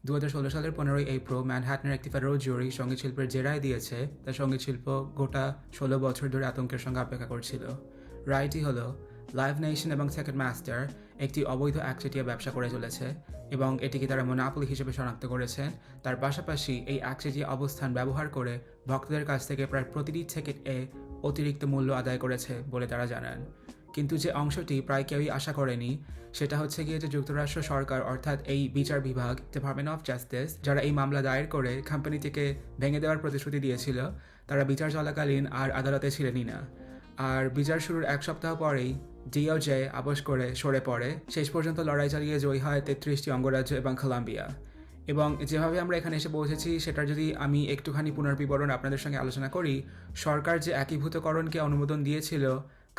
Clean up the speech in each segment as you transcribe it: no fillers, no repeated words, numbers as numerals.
2016 সালের 15 এপ্রিল ম্যানহাটনের একটি ফেডারেল জুরি সঙ্গীত শিল্পের যে রায় দিয়েছে তার সঙ্গীত শিল্প গোটা 16 বছর ধরে আতঙ্কের সঙ্গে অপেক্ষা করছিল। রায়টি হলো লাইভ নেশন এবং সেকেন্ড মাস্টার একটি অবৈধ একচেটিয়া ব্যবসা করে চলেছে এবং এটিকে তারা মোনোপলি হিসেবে শনাক্ত করেছেন। তার পাশাপাশি এই একচেটিয়া অবস্থান ব্যবহার করে ভক্তদের কাছ থেকে প্রায় প্রতিটি টিকিটে অতিরিক্ত মূল্য আদায় করেছে বলে তারা জানান। কিন্তু যে অংশটি প্রায় কেউই আশা করেনি সেটা হচ্ছে গিয়ে যে যুক্তরাষ্ট্র সরকার অর্থাৎ এই বিচার বিভাগ ডিপার্টমেন্ট অফ জাস্টিস যারা এই মামলা দায়ের করে কোম্পানিটিকে ভেঙে দেওয়ার প্রতিশ্রুতি দিয়েছিল তারা বিচার চলাকালীন আর আদালতে ছিলেনই না। আর বিচার শুরুর এক সপ্তাহ পরেই ডিওজে আপোস করে সরে পড়ে। শেষ পর্যন্ত লড়াই চালিয়ে জয়ী হয় 33টি অঙ্গরাজ্য এবং কলম্বিয়া। এবং যেভাবে আমরা এখানে এসে পৌঁছেছি সেটার যদি আমি একটুখানি পুনর্বিবরণ আপনাদের সঙ্গে আলোচনা করি, সরকার যে একীভূতকরণকে অনুমোদন দিয়েছিল,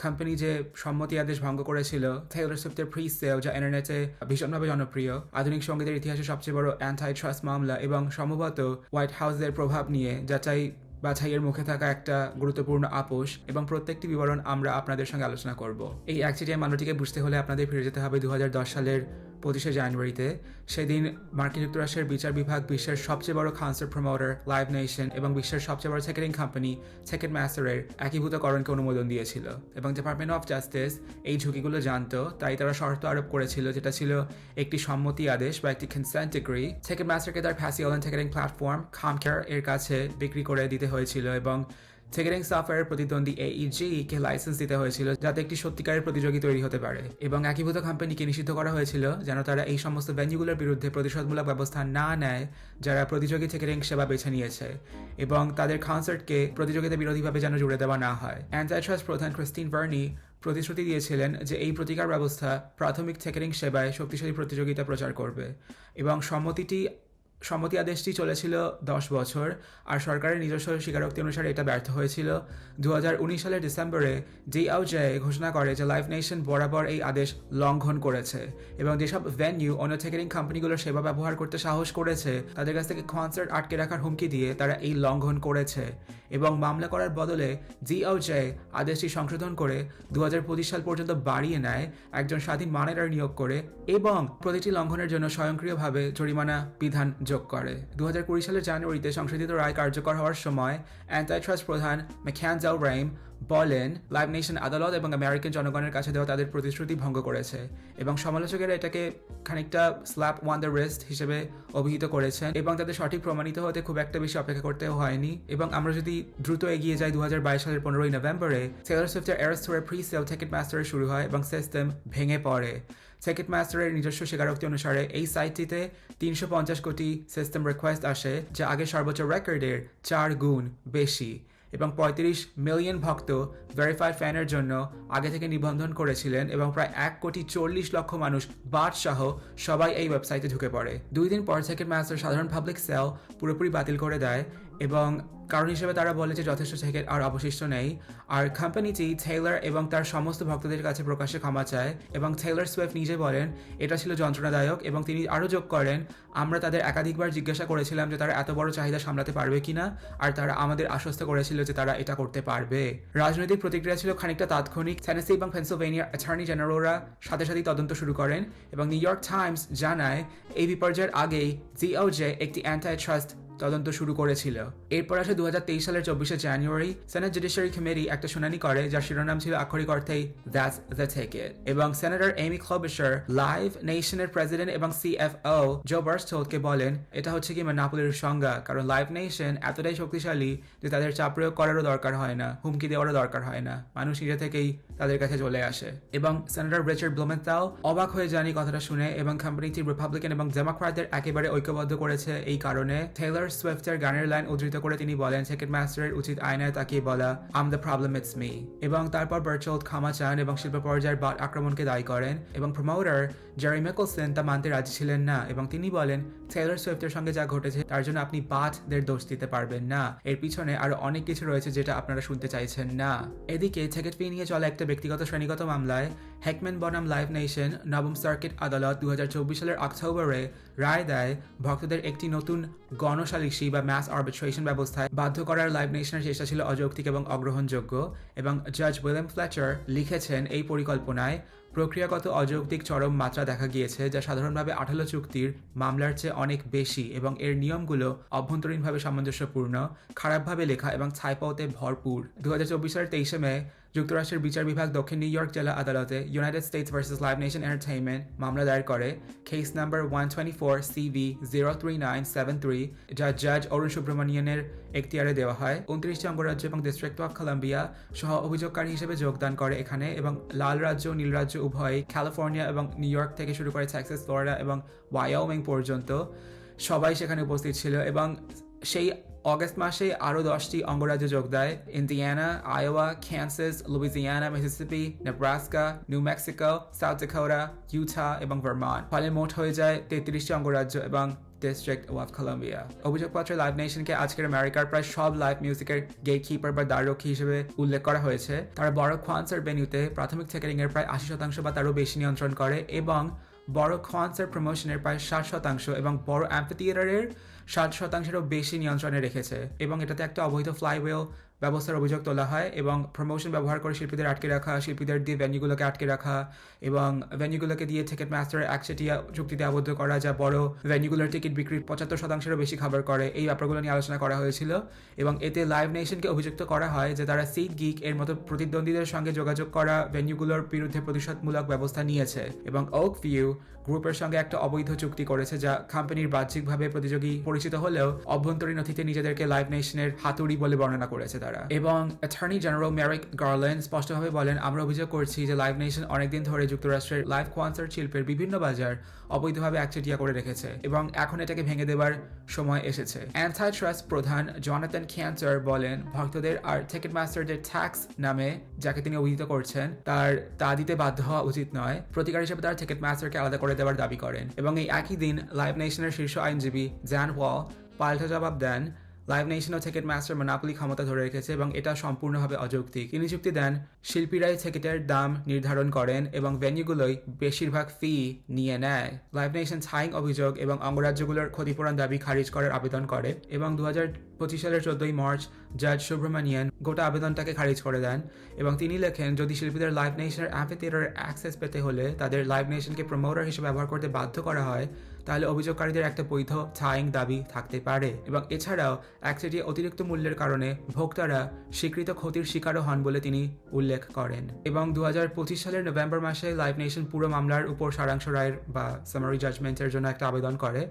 কোম্পানি যে সম্মতি আদেশ ভঙ্গ করেছিল, টেইলর সুইফটের প্রি সেল যা ইন্টারনেটে ভীষণভাবে জনপ্রিয়, আধুনিক সঙ্গীতের ইতিহাসে সবচেয়ে বড় অ্যান্টি ট্রাস্ট মামলা এবং সম্ভবত হোয়াইট হাউসের প্রভাব নিয়ে বাছাইয়ের মুখে থাকা একটা গুরুত্বপূর্ণ আপোষ এবং প্রত্যেকটি বিবরণ আমরা আপনাদের সঙ্গে আলোচনা করব। এই একচেটিয়া মামলাটিকে বুঝতে হলে আপনাদের ফিরে যেতে হবে 2010 সালের 25শে জানুয়ারিতে। সেদিন মার্কিন যুক্তরাষ্ট্রের বিচার বিভাগ বিশ্বের সবচেয়ে বড় কনসার্ট প্রমোটার লাইভ নেশন এবং বিশ্বের সবচেয়ে বড় টিকেটিং কোম্পানি টিকেট মাস্টারের একীভূতকরণকে অনুমোদন দিয়েছিল এবং ডিপার্টমেন্ট অফ জাস্টিস এই ঝুঁকিগুলো জানতো, তাই তারা শর্ত আরোপ করেছিল যেটা ছিল একটি সম্মতি আদেশ বা একটি কনসেন্ট ডিগ্রি। টিকেট মাস্টারকে তার ফ্যাসি অনলাইন টিকেটিং প্ল্যাটফর্ম কমকেয়ার এর কাছে বিক্রি করে দিতে হয়েছিল এবং টিকেটিং সফটওয়্যারের প্রতিদ্বন্দ্বী AEG-কে লাইসেন্স দিতে হয়েছিল যাতে একটি সত্যিকারের প্রতিযোগী তৈরি হতে পারে এবং একীভূত কোম্পানিকে নিষিদ্ধ করা হয়েছিল যেন তারা এই সমস্ত ভেন্যুগুলোর বিরুদ্ধে প্রতিশোধমূলক ব্যবস্থা না নেয় যারা প্রতিযোগী টিকেটিং সেবা বেছে নিয়েছে এবং তাদের কনসার্টকে প্রতিযোগিতা বিরোধীভাবে যেন জুড়ে দেওয়া না হয়। অ্যান্টি-ট্রাস্ট প্রধান ক্রিস্টিন ভার্নি প্রতিশ্রুতি দিয়েছিলেন যে এই প্রতিকার ব্যবস্থা প্রাথমিক টিকেটিং সেবায় শক্তিশালী প্রতিযোগিতা প্রচার করবে এবং সম্মতি আদেশটি চলেছিল 10 বছর আর সরকারের নিজস্ব স্বীকারোক্তি অনুসারে এটা ব্যর্থ হয়েছিল। 2019 সালের ডিসেম্বরে ডিওজে ঘোষণা করে যে লাইভ নেশন বরাবর এই আদেশ লঙ্ঘন করেছে এবং যেসব ভেন্যু অন্য টিকেটিং কোম্পানিগুলোর সেবা ব্যবহার করতে সাহস করেছে তাদের কাছ থেকে কনসার্ট আটকে রাখার হুমকি দিয়ে তারা এই লঙ্ঘন করেছে এবং মামলা করার বদলে ডিওজে আদেশটি সংশোধন করে 2025 সাল পর্যন্ত বাড়িয়ে নেয় একজন স্বাধীন মনিটর নিয়োগ করে এবং প্রতিটি লঙ্ঘনের জন্য স্বয়ংক্রিয়ভাবে জরিমানা বিধান যোগ করে। 2020 সালের জানুয়ারিতে সংশোধিত রায় কার্যকর হওয়ার সময় অ্যান্টি-ট্রাস্ট প্রধান ম্যাককেন ডেল রাইম বলেন লাইভ নেশন আদালত এবং আমেরিকান জনগণের কাছে দেওয়া তাদের প্রতিশ্রুতি ভঙ্গ করেছে এবং সমালোচকেরা এটাকে খানিকটা স্ল্যাপ ওয়ান দ্য রিস্ট হিসেবে অভিহিত করেছেন এবং তাদের সঠিক প্রমাণিত হতে খুব একটা বেশি অপেক্ষা করতেও হয়নি। এবং আমরা যদি দ্রুত এগিয়ে যাই 2022 সালের 15 নভেম্বরে টেইলর সুইফটের এরাস ট্যুরের প্রি সেল টিকেট মাস্টারে শুরু হয় এবং সিস্টেম ভেঙে পড়ে। টিকেট মাস্টারের নিজস্ব স্বীকারোক্তি অনুসারে এই সাইটটিতে 350 কোটি সিস্টেম রিকোয়েস্ট আসে যা আগে সর্বোচ্চ রেকর্ডের 4 গুণ বেশি এবং 35 মিলিয়ন ভক্ত ভেরিফাইড ফ্যানের জন্য আগে থেকে নিবন্ধন করেছিলেন এবং প্রায় 1,40,00,000 মানুষ বাট সহ সবাই এই ওয়েবসাইটে ঢুকে পড়ে। 2 দিন পর টিকেট মাস্টার সাধারণ পাবলিক সেল পুরোপুরি বাতিল করে দেয় এবং কারণ হিসেবে তারা বলে যে যথেষ্ট টিকিট আর অবশিষ্ট নেই। আর কোম্পানিটি টেইলর এবং তার সমস্ত ভক্তদের কাছে প্রকাশ্যে ক্ষমা চায় এবং টেইলর সুইফট নিজে বলেন এটা ছিল যন্ত্রণাদায়ক এবং তিনি আরও যোগ করেন আমরা তাদের একাধিকবার জিজ্ঞাসা করেছিলাম যে তারা এত বড় চাহিদা সামলাতে পারবে কিনা আর তারা আমাদের আশ্বস্ত করেছিল যে তারা এটা করতে পারবে। রাজনৈতিক প্রতিক্রিয়া ছিল খানিকটা তাৎক্ষণিক। টেনেসি এবং পেনসিলভেনিয়ার অ্যাটর্নি জেনারেলরা সাথে সাথেই তদন্ত শুরু করেন এবং নিউ ইয়র্ক টাইমস জানায় এই বিপর্যয়ের আগেই ডিওজে একটি অ্যান্টি-ট্রাস্ট তদন্ত শুরু করেছিল। এরপর আসে 2023 সালের 24শে জানুয়ারি সেনেট জুডিশিয়ারি কমিটি একটা শুনানি করে যার শিরোনাম ছিল আক্ষরিক অর্থেই দ্যাটস দ্য টিকেট এবং সেনেটর এমি ক্লোবিশার লাইভ নেশনের প্রেসিডেন্ট এবং CFO জো বার্সটোলকে বলেন এটা হচ্ছে কি মোনোপলির সংজ্ঞা, কারণ লাইভ নেশন এতটাই শক্তিশালী যে তাদের চাপ প্রয়োগ করারও দরকার হয় না, হুমকি দেওয়ারও দরকার হয় না, মানুষ নিজে থেকেই তাদের কাছে চলে আসে। এবং সেনেটর রিচার্ড ব্লুমেন্থাল অবাক হয়ে যান এই কথাটা শুনে এবং কোম্পানিটি রিপাবলিকান এবং ডেমোক্র্যাটদের একেবারে ঐক্যবদ্ধ করেছে এই কারণে। টেইলর সুইফটের গানের লাইন উদ্ধৃত করে তিনি বলেন টিকেট মাস্টারের উচিত আয়নায় তাকিয়ে বলা আম দ্য প্রবলেম ইটস মি এবং তারপর বার্চোল্ড ক্ষমা চান এবং শিল্প পর্যায়ের বাট আক্রমণকে দায়ী করেন এবং প্রমোটার জেরি মিকলসন তা মানতে রাজি ছিলেন না এবং তিনি বলেন টেইলর সুইফটের সঙ্গে যা ঘটেছে তার জন্য আপনি বাটদের দোষ দিতে পারবেন না, এর পিছনে আরো অনেক কিছু রয়েছে যেটা আপনারা শুনতে চাইছেন না। এদিকে টিকেট ফি নিয়ে চলা একটা ব্যক্তিগত শ্রেণীগত মামলায় হেকম্যান বনাম লাইভ নেশন নবম সার্কিট আদালত 2024 সালের অক্টোবরে রায় দেয় ভক্তদের একটি নতুন গণসালিসি বা ম্যাস আরবিট্রেশন ব্যবস্থায় বাধ্য করার লাইভ নেশনের চেষ্টা ছিল অযৌক্তিক এবং অগ্রহণযোগ্য এবং জাজ উইলিয়াম ফ্লেচার লিখেছেন এই পরিকল্পনায় প্রক্রিয়াগত অযৌক্তিক চরম মাত্রা দেখা গিয়েছে, যা সাধারণভাবে 18 চুক্তির মামলার চেয়ে অনেক বেশি, এবং এর নিয়মগুলো অভ্যন্তরীণভাবে সামঞ্জস্যপূর্ণ, খারাপভাবে লেখা এবং ছাইপাওতে ভরপুর। 2024 সালের 23 মে যুক্তরাষ্ট্রের বিচার বিভাগ দক্ষিণ নিউ ইয়র্ক জেলা আদালতে United states versus live nation entertainment মামলা দায়ের করে, কেস নাম্বার 124 CV 03973, যা জাজ অরুণ সুব্রমণিয়ানের এখতিয়ারে দেওয়া হয়। 29টি অঙ্গরাজ্য এবং ডিস্ট্রিক্ট অফ কলম্বিয়া সহ অভিযোগকারী হিসেবে যোগদান করে এখানে, এবং লাল রাজ্য ও নীল রাজ্য উভয়, ক্যালিফোর্নিয়া এবং নিউ ইয়র্ক থেকে শুরু করে টেক্সাস, ফ্লোরিডা এবং ওয়াইওমিং পর্যন্ত সবাই সেখানে উপস্থিত ছিল। এবং সেই অগস্ট মাসে আরও 10টি অঙ্গরাজ্য যোগ দেয়: Indiana, Iowa, Kansas, Louisiana, Mississippi, Nebraska, New Mexico, South Dakota, Utah এবং ভারমন্ট। ফলে মোট হয়ে যায় 33টি অঙ্গরাজ্য এবং ডিস্ট্রিক্ট অফ কলম্বিয়া। অভিযোগপত্রে লাইভ নেশনকে আজকের আমেরিকার প্রায় সব লাইভ মিউজিকের গেটকিপার বা দ্বাররক্ষী হিসেবে উল্লেখ করা হয়েছে। তারা বড় কনসার্ট ভেন্যুতে প্রাথমিক টিকেটিং এর প্রায় 80% বা তারও বেশি নিয়ন্ত্রণ করে, এবং বড় কনসার্ট প্রমোশনের প্রায় 60% এবং বড় অ্যাম্ফিথিয়েটারের 60%-এরও বেশি নিয়ন্ত্রণে রেখেছে। এবং এটাতে একটা অবৈধ ফ্লাইওয়েল ব্যবস্থার অভিযোগ তোলা হয়, এবং প্রমোশন ব্যবহার করে শিল্পীদের আটকে রাখা, শিল্পীদের দিয়ে ভেন্যুগুলোকে আটকে রাখা, এবং ভেন্যুগুলোকে দিয়ে টিকিট মাস্টারের একচেটিয়া চুক্তিতে আবদ্ধ করা, যা বড় ভেন্যুগুলোর টিকিট বিক্রির 75%-এরও বেশি খাবার করে। এই ব্যাপারগুলো নিয়ে আলোচনা করা হয়েছিল, এবং এতে লাইভ নেশনকে অভিযুক্ত করা হয় যে তারা সিট গিগ এর মতো প্রতিদ্বন্দ্বীদের সঙ্গে যোগাযোগ করা ভেন্যুগুলোর বিরুদ্ধে প্রতিশোধমূলক ব্যবস্থা নিয়েছে, এবং ওক ভিউ গ্রুপের সঙ্গে একটা অবৈধ চুক্তি করেছে, যা কোম্পানির বাহ্যিকভাবে প্রতিযোগী পরিচিত হলেও অভ্যন্তরীণ নথিতে নিজেদেরকে লাইভ নেশনের হাতুড়ি বলে বর্ণনা করেছে তারা। এবং অ্যাটর্নি জেনারেল মেরিক গার্ল্যান্ড স্পষ্টভাবে বলেন, আমরা অভিযোগ করছি যে লাইভ নেশন অনেকদিন ধরে যুক্তরাষ্ট্রের লাইভ কনসার্ট শিল্পের বিভিন্ন বাজার অবৈধভাবে একচেটিয়া করে রেখেছে, এবং এখন এটাকে ভেঙে দেবার সময় এসেছে। অ্যান্টি ট্রাস্ট প্রধান জনাথন ক্যান্টার বলেন, ভক্তদের আর টিকিট মাস্টারদের ট্যাক্স নামে যাকে তিনি অভিহিত করছেন তার তা দিতে বাধ্য হওয়া উচিত নয়। প্রতিকার হিসেবে তারা টিকিট মাস্টারকে আলাদা করে দেওয়ার দাবি করেন, এবং এই একই দিন লাইভ নেশনের শীর্ষ আইনজীবী জ্যান ওয়াল পাল্টা জবাব দেন, লাইভ নেশন ও টিকিট মাস্টার মোনোপলি ক্ষমতা ধরে রেখেছে এবং এটা সম্পূর্ণভাবে অযৌক্তিক। তিনি যুক্তি দেন, শিল্পীরাই টিকিটের দাম নির্ধারণ করেন এবং ভেন্যুগুলোই বেশিরভাগ ফি নিয়ে নেয়। লাইভ নেশন ছাইং অভিযোগ এবং অঙ্গরাজ্যগুলোর ক্ষতিপূরণ দাবি খারিজ করার আবেদন করে, এবং 2025 সালের 14 মার্চ জাজ সুব্রমণিয়ান গোটা আবেদনটাকে খারিজ করে দেন, এবং তিনি লেখেন, যদি শিল্পীদের লাইভ নেশনের অ্যাম্ফিথিয়েটারের অ্যাক্সেস পেতে হলে তাদের লাইভ নেশনকে প্রমোটার হিসেবে ব্যবহার করতে বাধ্য করা হয়, তাহলে অভিযোগকারীদের একটা বৈধ ছাইং দাবি থাকতে পারে। এবং এছাড়াও একচেটিয়া অতিরিক্ত মূল্যের কারণে ভোক্তারা স্বীকৃত ক্ষতির শিকারও হন বলে তিনি উল্লেখ করেন। এবং 2025 সালের নভেম্বর মাসে লাইভ নেশন পুরো মামলার উপর সারাংশ রায়ের বা সামারি জাজমেন্টের জন্য একটা আবেদন করে,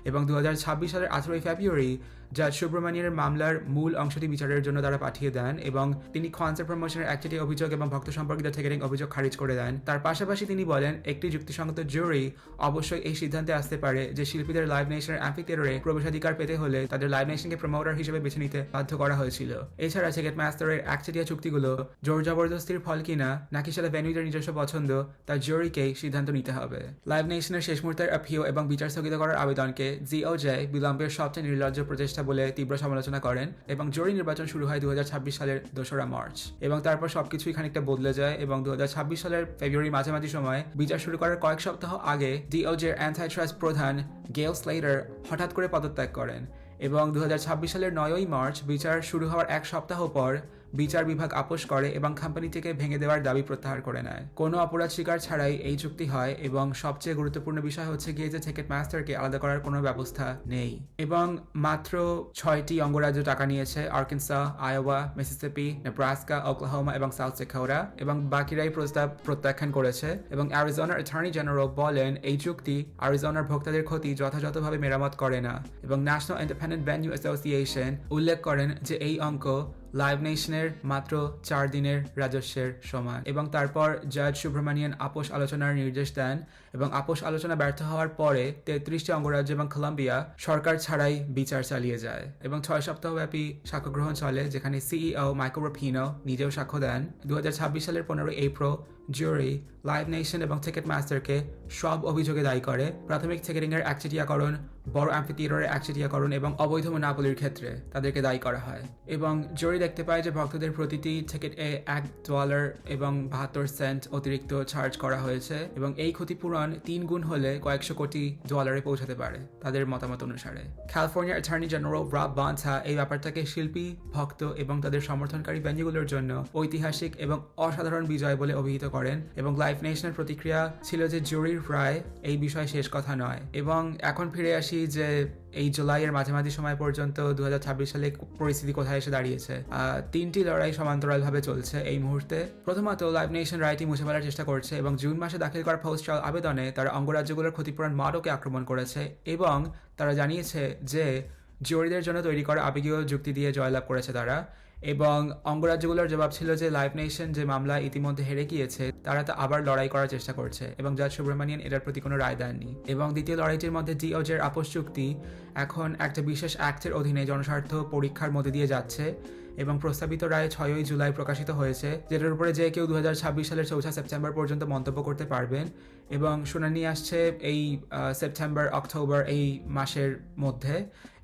এবং 2026 সালের 18 ফেব্রুয়ারি জাজ সুব্রমণিয়ানের মামলার মূল অংশটি বিচারের জন্য তারা পাঠিয়ে দেন, এবং তিনি কনসার্ট প্রমোশনের একচেটিয়া অভিযোগ এবং ভক্ত সম্পর্কিত টিকেটিং অভিযোগ খারিজ করে দেন। তার পাশাপাশি তিনি বলেন, একটি যুক্তিসঙ্গত জুরি অবশ্যই এই সিদ্ধান্তে আসতে পারে যে শিল্পীদের লাইভ নেশনের অ্যাম্ফিথিয়েটারে প্রবেশাধিকার পেতে হলে তাদের লাইভ নেশনকে প্রমোটার হিসেবে বেছে নিতে বাধ্য করা হয়েছিল। এছাড়া টিকিট মাস্টারের একচেটিয়া চুক্তিগুলো জোর জবরদস্তির ফল কিনা নাকি সেটা ভেন্যুদের নিজস্ব পছন্দ, তার জুরিকেই সিদ্ধান্ত নিতে হবে। লাইভ নেশনের শেষ মুহূর্তের আপিল এবং বিচার স্থগিত করার আবেদনকে জিওজে বিলম্বের সবচেয়ে নির্লজ্জ প্রচেষ্টা বলে তীব্র সমালোচনা করেন, এবং জুরি নির্বাচন শুরু হয় 2026 সালের 2 মার্চ, এবং তারপর সবকিছুই খানিকটা বদলে যায়। এবং 2026 সালের ফেব্রুয়ারি মাঝামাঝি সময় বিচার শুরু করার কয়েক সপ্তাহ আগে ডিওজের অ্যান্টি ট্রাস্ট প্রধান গেল স্লেটার হঠাৎ করে পদত্যাগ করেন, এবং 2026 সালের 9 মার্চ বিচার শুরু হওয়ার এক সপ্তাহ পর বিচার বিভাগ আপোষ করে এবং কোম্পানি থেকে ভেঙে দেওয়ার দাবি প্রত্যাহার করে নেয়। কোনো অপরাধ স্বীকার ছাড়াই এই চুক্তি হয়, এবং সবচেয়ে গুরুত্বপূর্ণ বিষয় হচ্ছে গিয়ে যে টিকিট মাস্টারকে আলাদা করার কোনো ব্যবস্থা নেই। এবং মাত্র 6টি অঙ্গরাজ্য টাকা নিয়েছে: আর্কানসা, আয়োয়া, মিসিসিপি, নেব্রাস্কা, ওকলাহোমা এবং সাউথ ডাকোটা, এবং বাকিরাই প্রস্তাব প্রত্যাখ্যান করেছে। এবং অ্যারিজোনার অ্যাটর্নি জেনারেল বলেন, এই চুক্তি অ্যারিজোনার ভোক্তাদের ক্ষতি যথাযথভাবে মেরামত করে না, এবং ন্যাশনাল ইন্ডিপেন্ডেন্ট ভেন্যু অ্যাসোসিয়েশন উল্লেখ করেন যে এই অঙ্ক লাইভ নেশনের মাত্র 4 দিনের রাজস্বের সমান। এবং তারপর জাজ সুব্রমণিয়ান আপোষ আলোচনার নির্দেশ দেন, এবং আপোষ আলোচনা ব্যর্থ হওয়ার পরে 33টি অঙ্গরাজ্য এবং কলম্বিয়া সরকার ছাড়াই বিচার চালিয়ে যায়, এবং 6 সপ্তাহব্যাপী সাক্ষ্য গ্রহণ চলে, যেখানে সিইও মাইকেল রাপিনো নিজেও সাক্ষ্য দেন। 2026 সালের 15 এপ্রিল জুরি লাইভ নেশন এবং টিকিট মাস্টারকে সব অভিযোগে দায়ী করে: প্রাথমিক টিকেটিংয়ের একচেটিয়াকরণ, বড় অ্যাম্ফিথিয়েটারের একচেটিয়াকরণ এবং অবৈধ মোনোপলির ক্ষেত্রে তাদেরকে দায়ী করা হয়। এবং জুরি দেখতে পায় যে ভক্তদের প্রতিটি টিকিটে $1 এবং 72 সেন্ট অতিরিক্ত চার্জ করা হয়েছে, এবং এই ক্ষতিপূরণ 3 গুণ হলে কয়েকশো কোটি ডলারে পৌঁছাতে পারে তাদের মতামত অনুসারে। ক্যালিফোর্নিয়ার অ্যাটর্নি জেনারেল রব বান্থা এই ব্যাপারটাকে শিল্পী, ভক্ত এবং তাদের সমর্থনকারী ভেন্যুগুলোর জন্য ঐতিহাসিক এবং অসাধারণ বিজয় বলে অভিহিত করেন, করেন এবং লাইভ নেশনের প্রতিক্রিয়া ছিল যে জুরির রায় এই বিষয়ে শেষ কথা নয়। এবং এখন ফিরে আসি যে এই জুলাইয়ের মাঝামাঝি সময় পর্যন্ত 2026 সালে পরিস্থিতি কোথায় এসে দাঁড়িয়েছে। তিনটি লড়াই সমান্তরালভাবে চলছে এই মুহূর্তে। প্রথমত লাইভ নেশন রায়টি মুছে ফেলার চেষ্টা করছে এবং জুন মাসে দাখিল করা পোস্ট ট্রায়াল আবেদনে তারা অঙ্গরাজ্যগুলোর ক্ষতিপূরণ মাদকে আক্রমণ করেছে এবং তারা জানিয়েছে যে জুরিদের জন্য তৈরি করা আবেগীয় যুক্তি দিয়ে জয়লাভ করেছে তারা। এবং অঙ্গরাজ্যগুলোর জবাব ছিল যে লাইভ নেশন যে মামলা ইতিমধ্যে হেরে গিয়েছে তারা তা আবার লড়াই করার চেষ্টা করছে এবং জাজ সুব্রমণিয়ান এটার প্রতি কোনো রায় দেননি। এবং দ্বিতীয় লড়াইটির মধ্যে ডিওজের আপোষ চুক্তি এখন একটা বিশেষ অ্যাক্টের অধীনে জনস্বার্থ পরীক্ষার মধ্যে দিয়ে যাচ্ছে এবং প্রস্তাবিত রায় 6ই জুলাই প্রকাশিত হয়েছে, যেটার উপরে যে কেউ 2026 সালের 4 সেপ্টেম্বর পর্যন্ত মন্তব্য করতে পারবেন এবং শুনানি আসছে এই সেপ্টেম্বর অক্টোবর এই মাসের মধ্যে।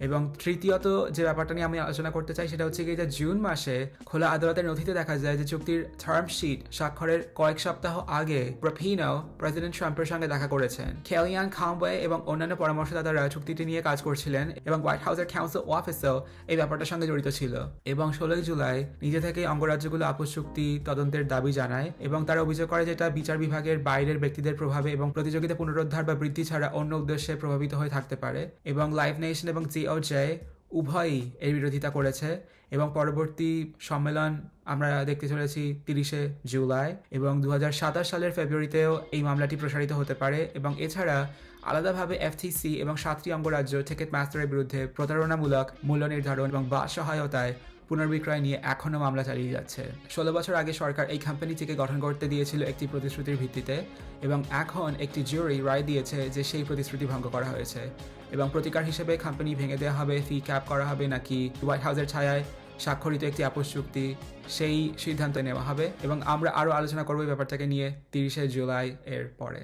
এবং তৃতীয়ত যে ব্যাপারটা নিয়ে আমি আলোচনা করতে চাই সেটা হচ্ছে কি যে জুন মাসে খোলা আদালতের নথিতে দেখা যায় যে চুক্তির টার্ম শিট স্বাক্ষরের কয়েক সপ্তাহ আগে রাফিনো প্রেসিডেন্ট ট্রাম্পের সঙ্গে দেখা করেছেন। কেলিয়ান খাম্বে এবং অন্যান্য পরামর্শদাতারা চুক্তিটি নিয়ে কাজ করছিলেন এবং হোয়াইট হাউসের কাউন্সিল অফিসেও এই ব্যাপারটার সঙ্গে জড়িত ছিল। এবং 16 জুলাই নিজে থেকেই অঙ্গরাজ্যগুলো আপোষ চুক্তি তদন্তের দাবি জানায় এবং তারা অভিযোগ করে যে এটা বিচার বিভাগের বাইরের ব্যক্তিদের প্রভাবে এবং প্রতিযোগিতা পুনরুদ্ধার বা বৃদ্ধি ছাড়া অন্য উদ্দেশ্যে প্রভাবিত হয়ে থাকতে পারে। এবং লাইভ নেশন এবং ডিওজে উভয়ই এর বিরোধিতা করেছে এবং পরবর্তী সম্মেলন আমরা দেখতে চলেছি 30 জুলাই এবং 2027 সালের ফেব্রুয়ারিতেও এই মামলাটি প্রসারিত হতে পারে। এবং এছাড়া আলাদাভাবে এফটিসি এবং 7টি অঙ্গরাজ্য টিকেট মাস্টারের বিরুদ্ধে প্রতারণামূলক মূল্য নির্ধারণ এবং বা সহায়তায় পুনর্বিক্রয় নিয়ে এখনও মামলা চালিয়ে যাচ্ছে। 16 বছর আগে সরকার এই কোম্পানিটিকে গঠন করতে দিয়েছিল একটি প্রতিশ্রুতির ভিত্তিতে এবং এখন একটি জুরি রায় দিয়েছে যে সেই প্রতিশ্রুতি ভঙ্গ করা হয়েছে এবং প্রতিকার হিসেবে কোম্পানি ভেঙে দেওয়া হবে, ফি ক্যাপ করা হবে নাকি হোয়াইট হাউসের ছায়ায় স্বাক্ষরিত একটি আপোষ চুক্তি সেই সিদ্ধান্ত নেওয়া হবে। এবং আমরা আরও আলোচনা করবো এই ব্যাপারটাকে নিয়ে 30 জুলাই এর পরে।